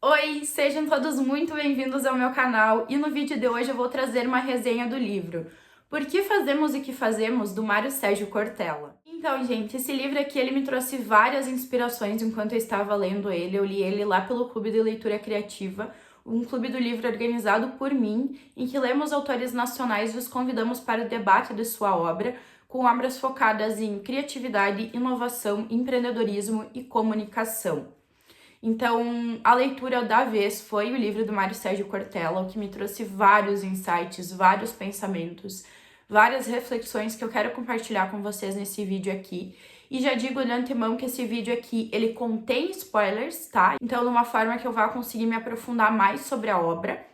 Oi, sejam todos muito bem-vindos ao meu canal e no vídeo de hoje eu vou trazer uma resenha do livro Por que Fazemos o que Fazemos, do Mário Sérgio Cortella. Então, gente, esse livro aqui ele me trouxe várias inspirações enquanto eu estava lendo ele. Eu li ele lá pelo Clube de Leitura Criativa, um clube do livro organizado por mim, em que lemos autores nacionais e os convidamos para o debate de sua obra, com obras focadas em criatividade, inovação, empreendedorismo e comunicação. Então, a leitura da vez foi o livro do Mário Sérgio Cortella, o que me trouxe vários insights, vários pensamentos, várias reflexões que eu quero compartilhar com vocês nesse vídeo aqui. E já digo de antemão que esse vídeo aqui, ele contém spoilers, tá? Então, de uma forma que eu vá conseguir me aprofundar mais sobre a obra.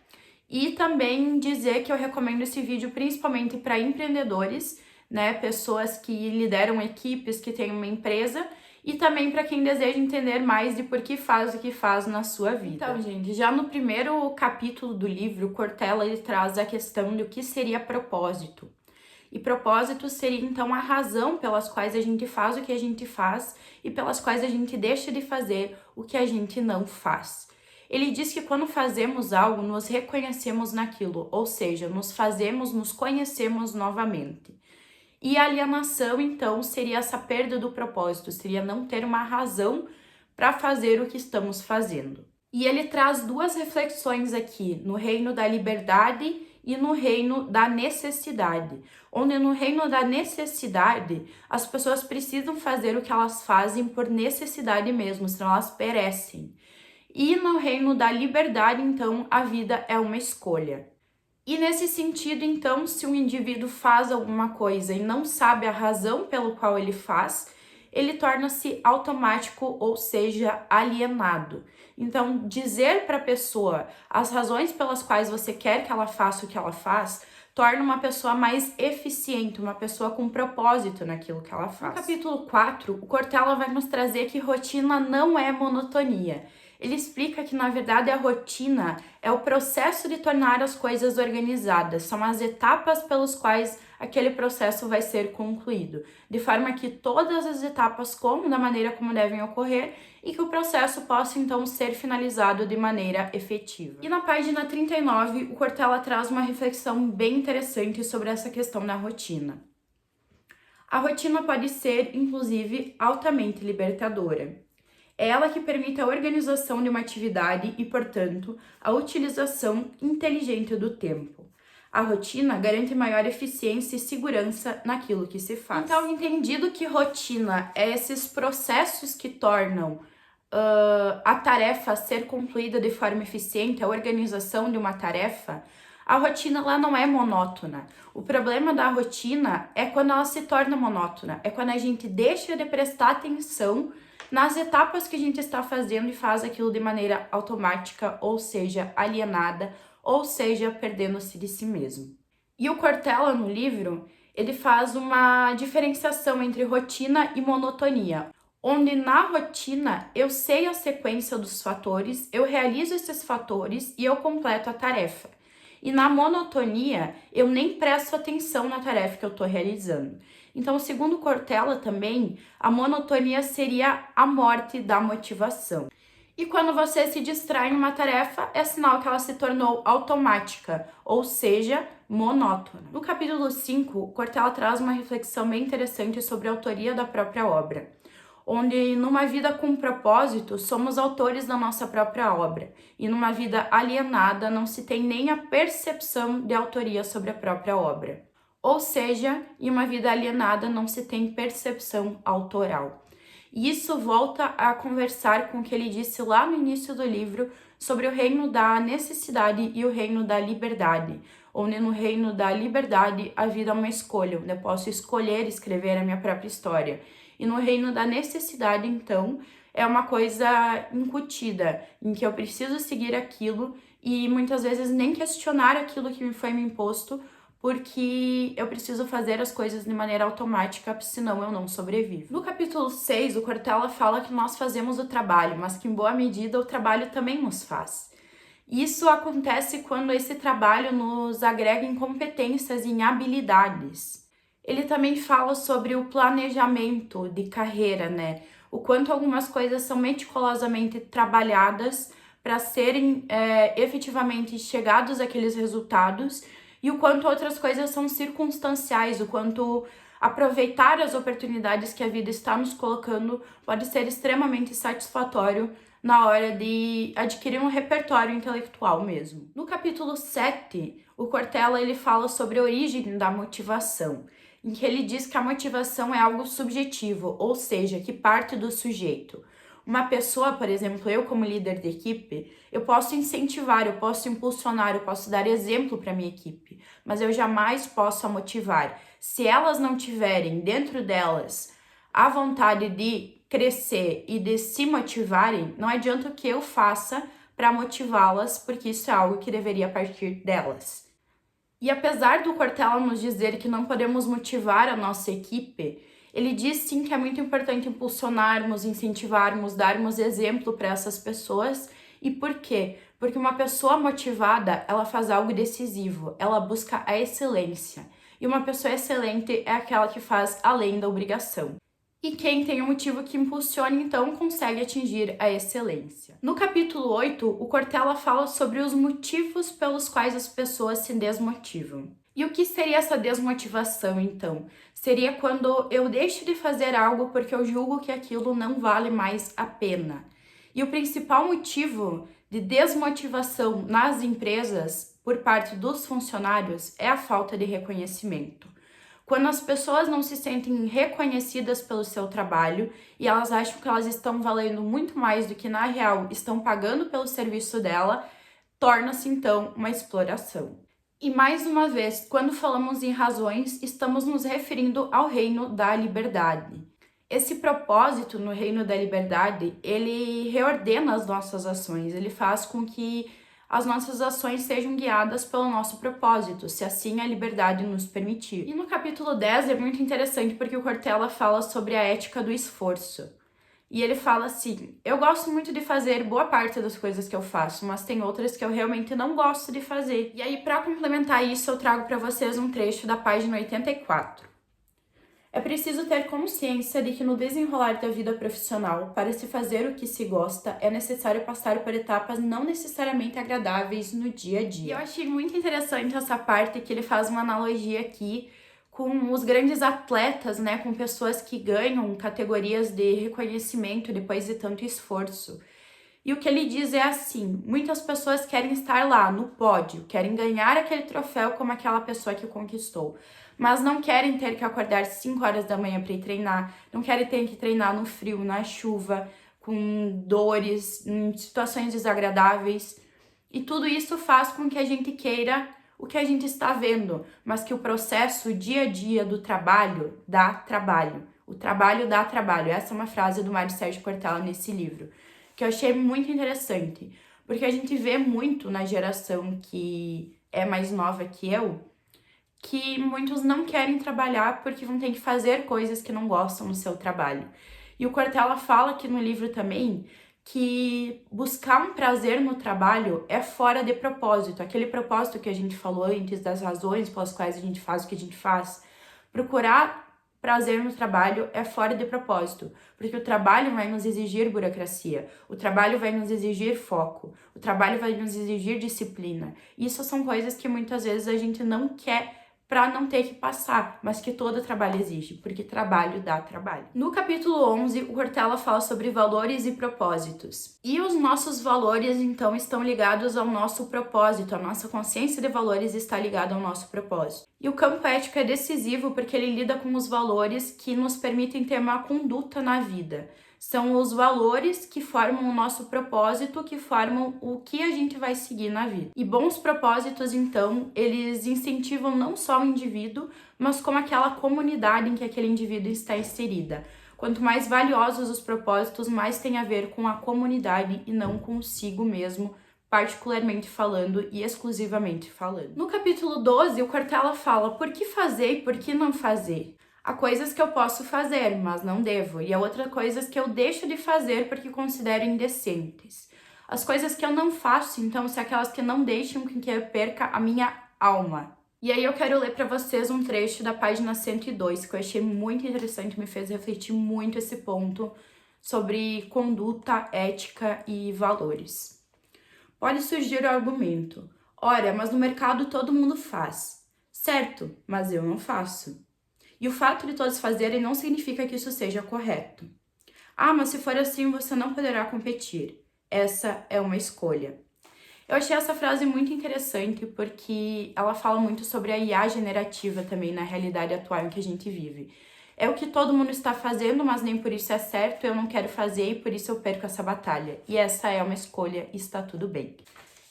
E também dizer que eu recomendo esse vídeo principalmente para empreendedores, né? Pessoas que lideram equipes, que têm uma empresa, e também para quem deseja entender mais de por que faz o que faz na sua vida. Então, gente, já no primeiro capítulo do livro, Cortella ele traz a questão do que seria propósito. E propósito seria, então, a razão pelas quais a gente faz o que a gente faz e pelas quais a gente deixa de fazer o que a gente não faz. Ele diz que quando fazemos algo, nos reconhecemos naquilo, ou seja, nos conhecemos novamente. E a alienação, então, seria essa perda do propósito, seria não ter uma razão para fazer o que estamos fazendo. E ele traz duas reflexões aqui, no reino da liberdade e no reino da necessidade. Onde no reino da necessidade, as pessoas precisam fazer o que elas fazem por necessidade mesmo, senão elas perecem. E no reino da liberdade, então, a vida é uma escolha. E nesse sentido, então, se um indivíduo faz alguma coisa e não sabe a razão pelo qual ele faz, ele torna-se automático, ou seja, alienado. Então, dizer para a pessoa as razões pelas quais você quer que ela faça o que ela faz, torna uma pessoa mais eficiente, uma pessoa com propósito naquilo que ela faz. No capítulo 4, o Cortella vai nos trazer que rotina não é monotonia. Ele explica que, na verdade, a rotina é o processo de tornar as coisas organizadas, são as etapas pelas quais aquele processo vai ser concluído, de forma que todas as etapas como da maneira como devem ocorrer e que o processo possa, então, ser finalizado de maneira efetiva. E na página 39, o Cortella traz uma reflexão bem interessante sobre essa questão da rotina. A rotina pode ser, inclusive, altamente libertadora. É ela que permite a organização de uma atividade e, portanto, a utilização inteligente do tempo. A rotina garante maior eficiência e segurança naquilo que se faz. Então, entendido que rotina é esses processos que tornam a tarefa ser concluída de forma eficiente, a organização de uma tarefa, a rotina ela não é monótona. O problema da rotina é quando ela se torna monótona, é quando a gente deixa de prestar atenção nas etapas que a gente está fazendo e faz aquilo de maneira automática, ou seja, alienada, ou seja, perdendo-se de si mesmo. E o Cortella, no livro, ele faz uma diferenciação entre rotina e monotonia, onde na rotina eu sei a sequência dos fatores, eu realizo esses fatores e eu completo a tarefa. E na monotonia, eu nem presto atenção na tarefa que eu estou realizando. Então, segundo Cortella também, a monotonia seria a morte da motivação. E quando você se distrai em uma tarefa, é sinal que ela se tornou automática, ou seja, monótona. No capítulo 5, Cortella traz uma reflexão bem interessante sobre a autoria da própria obra, onde numa vida com propósito, somos autores da nossa própria obra, e numa vida alienada não se tem nem a percepção de autoria sobre a própria obra. Ou seja, em uma vida alienada não se tem percepção autoral. E isso volta a conversar com o que ele disse lá no início do livro sobre o reino da necessidade e o reino da liberdade, onde no reino da liberdade a vida é uma escolha, onde eu posso escolher escrever a minha própria história. E no reino da necessidade, então, é uma coisa incutida, em que eu preciso seguir aquilo e muitas vezes nem questionar aquilo que me foi me imposto, porque eu preciso fazer as coisas de maneira automática, senão eu não sobrevivo. No capítulo 6, o Cortella fala que nós fazemos o trabalho, mas que em boa medida o trabalho também nos faz. Isso acontece quando esse trabalho nos agrega em competências e em habilidades. Ele também fala sobre o planejamento de carreira, né? O quanto algumas coisas são meticulosamente trabalhadas para serem efetivamente chegados àqueles resultados, e o quanto outras coisas são circunstanciais, o quanto aproveitar as oportunidades que a vida está nos colocando pode ser extremamente satisfatório na hora de adquirir um repertório intelectual mesmo. No capítulo 7, o Cortella ele fala sobre a origem da motivação, em que ele diz que a motivação é algo subjetivo, ou seja, que parte do sujeito. Uma pessoa, por exemplo, eu como líder de equipe, eu posso incentivar, eu posso impulsionar, eu posso dar exemplo para minha equipe, mas eu jamais posso a motivar. Se elas não tiverem dentro delas a vontade de crescer e de se motivarem, não adianta o que eu faça para motivá-las, porque isso é algo que deveria partir delas. E apesar do Cortella nos dizer que não podemos motivar a nossa equipe, ele diz sim que é muito importante impulsionarmos, incentivarmos, darmos exemplo para essas pessoas. E por quê? Porque uma pessoa motivada, ela faz algo decisivo, ela busca a excelência. E uma pessoa excelente é aquela que faz além da obrigação. E quem tem um motivo que impulsione, então, consegue atingir a excelência. No capítulo 8, o Cortella fala sobre os motivos pelos quais as pessoas se desmotivam. E o que seria essa desmotivação, então? Seria quando eu deixo de fazer algo porque eu julgo que aquilo não vale mais a pena. E o principal motivo de desmotivação nas empresas por parte dos funcionários é a falta de reconhecimento. Quando as pessoas não se sentem reconhecidas pelo seu trabalho e elas acham que elas estão valendo muito mais do que na real estão pagando pelo serviço dela, torna-se então uma exploração. E mais uma vez, quando falamos em razões, estamos nos referindo ao reino da liberdade. Esse propósito no reino da liberdade, ele reordena as nossas ações, ele faz com que as nossas ações sejam guiadas pelo nosso propósito, se assim a liberdade nos permitir. E no capítulo 10 é muito interessante porque o Cortella fala sobre a ética do esforço. E ele fala assim: eu gosto muito de fazer boa parte das coisas que eu faço, mas tem outras que eu realmente não gosto de fazer. E aí, para complementar isso, eu trago para vocês um trecho da página 84. É preciso ter consciência de que no desenrolar da vida profissional, para se fazer o que se gosta, é necessário passar por etapas não necessariamente agradáveis no dia a dia. E eu achei muito interessante essa parte que ele faz uma analogia aqui com os grandes atletas, né, com pessoas que ganham categorias de reconhecimento depois de tanto esforço. E o que ele diz é assim: muitas pessoas querem estar lá no pódio, querem ganhar aquele troféu como aquela pessoa que conquistou, mas não querem ter que acordar 5 horas da manhã para ir treinar, não querem ter que treinar no frio, na chuva, com dores, em situações desagradáveis. E tudo isso faz com que a gente queira o que a gente está vendo, mas que o processo, o dia a dia do trabalho, dá trabalho. O trabalho dá trabalho. Essa é uma frase do Mário Sérgio Cortella nesse livro, que eu achei muito interessante, porque a gente vê muito na geração que é mais nova que eu, que muitos não querem trabalhar porque vão ter que fazer coisas que não gostam no seu trabalho. E o Cortella fala aqui no livro também que buscar um prazer no trabalho é fora de propósito, aquele propósito que a gente falou antes, das razões pelas quais a gente faz o que a gente faz. Procurar prazer no trabalho é fora de propósito, porque o trabalho vai nos exigir burocracia, o trabalho vai nos exigir foco, o trabalho vai nos exigir disciplina. Isso são coisas que muitas vezes a gente não quer para não ter que passar, mas que todo trabalho exige, porque trabalho dá trabalho. No capítulo 11, o Cortella fala sobre valores e propósitos. E os nossos valores, então, estão ligados ao nosso propósito, a nossa consciência de valores está ligada ao nosso propósito. E o campo ético é decisivo porque ele lida com os valores que nos permitem ter uma conduta na vida. São os valores que formam o nosso propósito, que formam o que a gente vai seguir na vida. E bons propósitos, então, eles incentivam não só o indivíduo, mas como aquela comunidade em que aquele indivíduo está inserida. Quanto mais valiosos os propósitos, mais tem a ver com a comunidade e não consigo mesmo, particularmente falando e exclusivamente falando. No capítulo 12, o Cortella fala por que fazer e por que não fazer. Há coisas que eu posso fazer, mas não devo, e há outras coisas que eu deixo de fazer porque considero indecentes. As coisas que eu não faço, então, são aquelas que não deixam que eu perca a minha alma. E aí eu quero ler para vocês um trecho da página 102, que eu achei muito interessante, me fez refletir muito esse ponto sobre conduta, ética e valores. Pode surgir o argumento: ora, mas no mercado todo mundo faz. Certo, mas eu não faço. E o fato de todos fazerem não significa que isso seja correto. Ah, mas se for assim, você não poderá competir. Essa é uma escolha. Eu achei essa frase muito interessante porque ela fala muito sobre a IA generativa também na realidade atual em que a gente vive. É o que todo mundo está fazendo, mas nem por isso é certo, eu não quero fazer e por isso eu perco essa batalha. E essa é uma escolha e está tudo bem.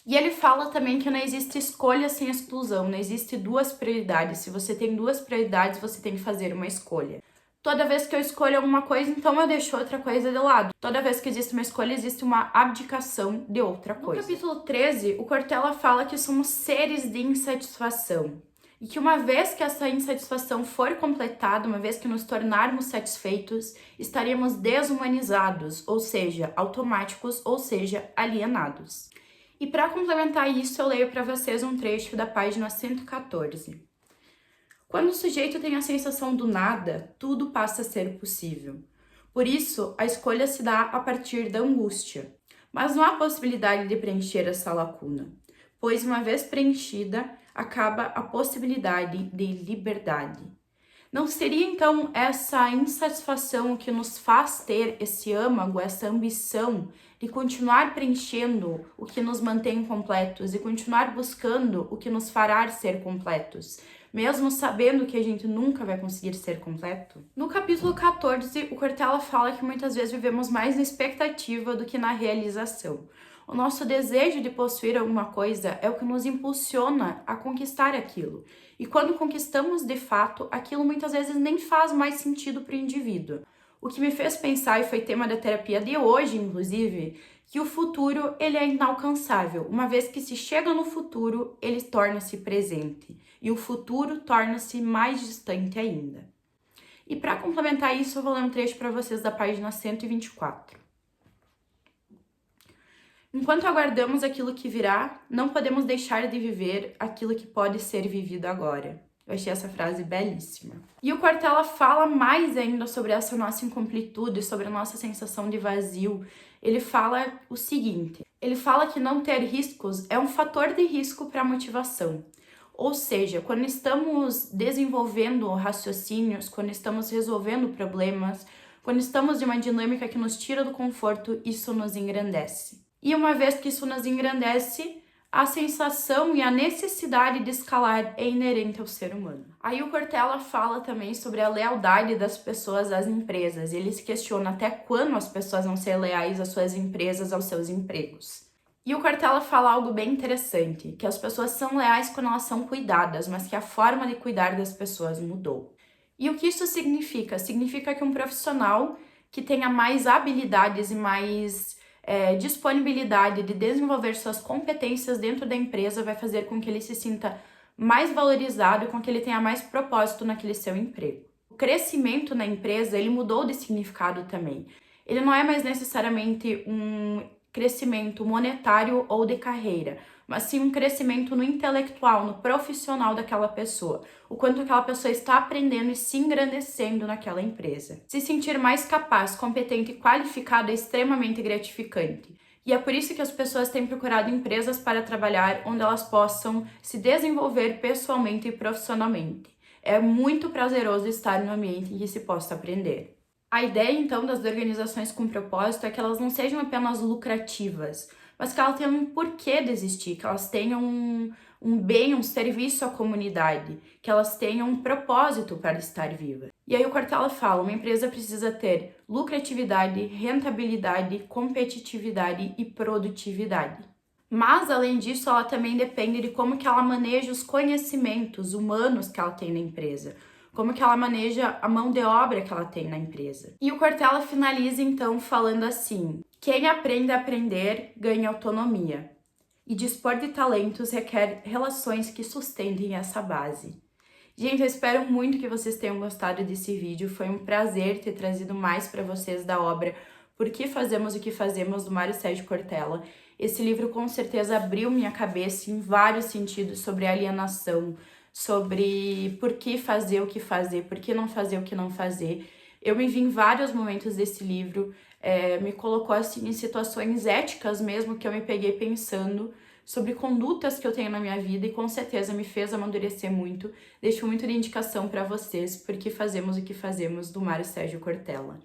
E ele fala também que não existe escolha sem exclusão, não existe duas prioridades. Se você tem duas prioridades, você tem que fazer uma escolha. Toda vez que eu escolho alguma coisa, então eu deixo outra coisa de lado. Toda vez que existe uma escolha, existe uma abdicação de outra coisa. No capítulo 13, o Cortella fala que somos seres de insatisfação. E que uma vez que essa insatisfação for completada, uma vez que nos tornarmos satisfeitos, estaremos desumanizados, ou seja, automáticos, ou seja, alienados. E para complementar isso, eu leio para vocês um trecho da página 114. Quando o sujeito tem a sensação do nada, tudo passa a ser possível. Por isso, a escolha se dá a partir da angústia. Mas não há possibilidade de preencher essa lacuna, pois uma vez preenchida, acaba a possibilidade de liberdade. Não seria então essa insatisfação que nos faz ter esse âmago, essa ambição de continuar preenchendo o que nos mantém completos e continuar buscando o que nos fará ser completos, mesmo sabendo que a gente nunca vai conseguir ser completo? No capítulo 14, o Cortella fala que muitas vezes vivemos mais na expectativa do que na realização. O nosso desejo de possuir alguma coisa é o que nos impulsiona a conquistar aquilo. E quando conquistamos de fato, aquilo muitas vezes nem faz mais sentido para o indivíduo. O que me fez pensar, e foi tema da terapia de hoje, inclusive, que o futuro ele é inalcançável. Uma vez que se chega no futuro, ele torna-se presente. E o futuro torna-se mais distante ainda. E para complementar isso, eu vou ler um trecho para vocês da página 124. Enquanto aguardamos aquilo que virá, não podemos deixar de viver aquilo que pode ser vivido agora. Eu achei essa frase belíssima. E o Cortella fala mais ainda sobre essa nossa incompletude, sobre a nossa sensação de vazio. Ele fala o seguinte, ele fala que não ter riscos é um fator de risco para a motivação. Ou seja, quando estamos desenvolvendo raciocínios, quando estamos resolvendo problemas, quando estamos em uma dinâmica que nos tira do conforto, isso nos engrandece. E uma vez que isso nos engrandece, a sensação e a necessidade de escalar é inerente ao ser humano. Aí o Cortella fala também sobre a lealdade das pessoas às empresas. Ele se questiona até quando as pessoas vão ser leais às suas empresas, aos seus empregos. E o Cortella fala algo bem interessante, que as pessoas são leais quando elas são cuidadas, mas que a forma de cuidar das pessoas mudou. E o que isso significa? Significa que um profissional que tenha mais habilidades e mais disponibilidade de desenvolver suas competências dentro da empresa vai fazer com que ele se sinta mais valorizado e com que ele tenha mais propósito naquele seu emprego. O crescimento na empresa, ele mudou de significado também. Ele não é mais necessariamente um crescimento monetário ou de carreira, mas sim um crescimento no intelectual, no profissional daquela pessoa. O quanto aquela pessoa está aprendendo e se engrandecendo naquela empresa. Se sentir mais capaz, competente e qualificado é extremamente gratificante. E é por isso que as pessoas têm procurado empresas para trabalhar onde elas possam se desenvolver pessoalmente e profissionalmente. É muito prazeroso estar em um ambiente em que se possa aprender. A ideia, então, das organizações com propósito é que elas não sejam apenas lucrativas, mas que elas tenham um porquê de existir, que elas tenham um bem, um serviço à comunidade, que elas tenham um propósito para estar viva. E aí o Cortella fala, uma empresa precisa ter lucratividade, rentabilidade, competitividade e produtividade. Mas, além disso, ela também depende de como que ela maneja os conhecimentos humanos que ela tem na empresa, como que ela maneja a mão de obra que ela tem na empresa. E o Cortella finaliza, então, falando assim, quem aprende a aprender ganha autonomia, e dispor de talentos requer relações que sustentem essa base. Gente, eu espero muito que vocês tenham gostado desse vídeo, foi um prazer ter trazido mais para vocês da obra Por que Fazemos o que Fazemos, do Mário Sérgio Cortella. Esse livro com certeza abriu minha cabeça em vários sentidos sobre alienação, sobre por que fazer o que fazer, por que não fazer o que não fazer. Eu me vi em vários momentos desse livro, me colocou assim em situações éticas mesmo, que eu me peguei pensando sobre condutas que eu tenho na minha vida e com certeza me fez amadurecer muito. Deixo muito de indicação para vocês, porque fazemos o que fazemos, do Mário Sérgio Cortella.